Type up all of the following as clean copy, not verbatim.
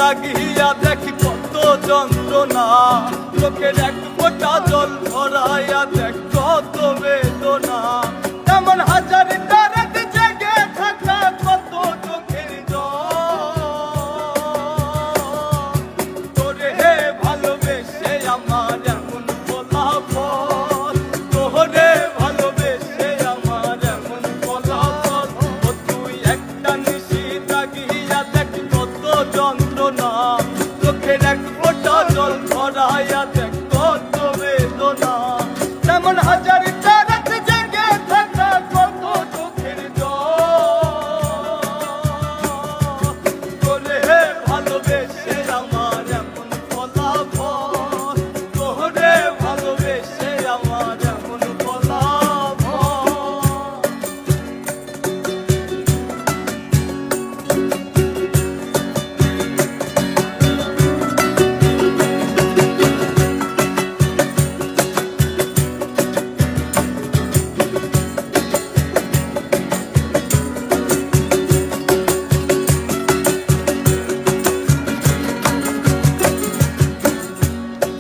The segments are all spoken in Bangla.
তাকিয়া দেখি কত যন্ত্রণা, চোখের এক ফোঁটা জল ধরাইয়া দেখ কত বেদনা। তেমন হাজারটা রাত জেগে থাকা কত চোখের জল, তোরে ভালোবেসে আমার এমন ফলাফল, তোরে ভালোবেসে আমার এমন ফলাফল। ও তুই একটা নিশি তাকিয়া দেখ কত যন্ত্রণা, চোখের এক ফোঁটা জল ধরাইয়া দেখ কত বেদনা। তেমন হাজারটা রাত জেগে থাকা কত চোখের জল, তোরে ভালোবেসে আমার এমন ফলাফল, তোরে ভালোবেসে আমার এমন ফলাফল।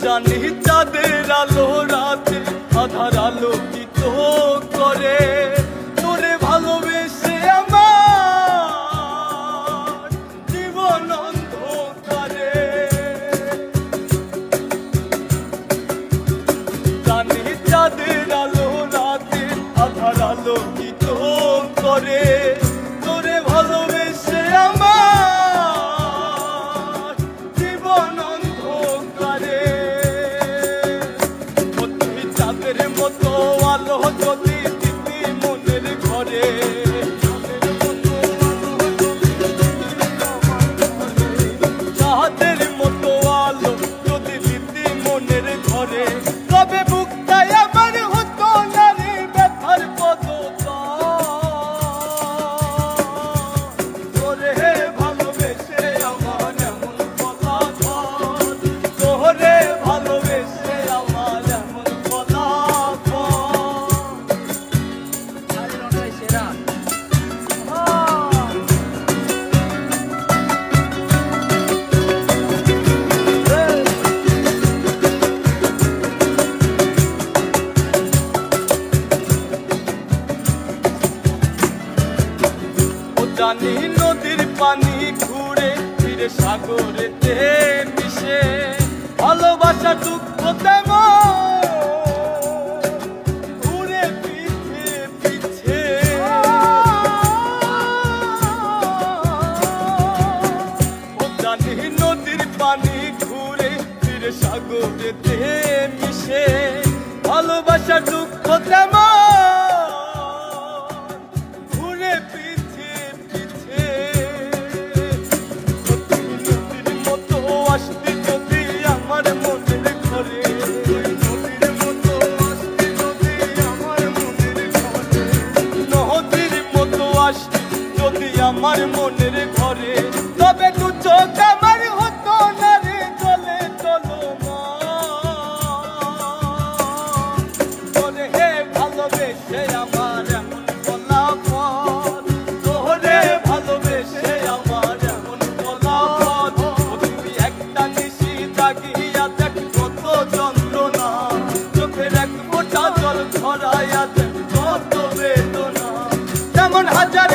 জানি চাঁদের আলো রাতে আধার আলোকিত করে, তোরে ভালোবেসে আমার জীবন অন্ধকারে। জানি চাঁদের আলো রাতে আধার আলোকিত করে, তোরে ভালোবেসে আমার জীবন অন্ধকারে। চাঁদের মতো আলো যদি দিতি মনের ঘরে, চাঁদের মতো আলো যদি দিতি মনের ঘরে, তবে বুকটাই আমার হতো নারী ব্যথার পদতল, তোরে ভালোবেসে আমার এমন ফলাফল, তোরে ভালোবেসে আমার এমন জানি নদীর পানি ঘুরে ফিরে সাগরেতে মিশে, ভালোবাসা দুঃখ তেমন ঘুরে পিছে পিছে। ও জানি নদীর পানি ঘুরে ফিরে সাগরেতে মিশে, ভালোবাসা দুঃখ তেমন ঘুরে পিছে পিছে। নদীর মতো আসতে যদি আমার মনের ঘরে, নদীর মতো আসতে যদি আমার মনের ঘরে, নদীর মতো আসতে যদি আমার মনের ঘরে, তবে দু চোখ আমার হতো না রে চলে চলমান, তোরে ভালোবেসে আমার এমন ফলাফল, তোরে ভালোবেসে আমার এমন ফলাফল। তুমি একটা নিশি তাকিয়া দেখ কত যন্ত্রণা, চোখের এক ফোঁটা জল ধরাইয়া দেখ কত বেদনা। তেমন হাজার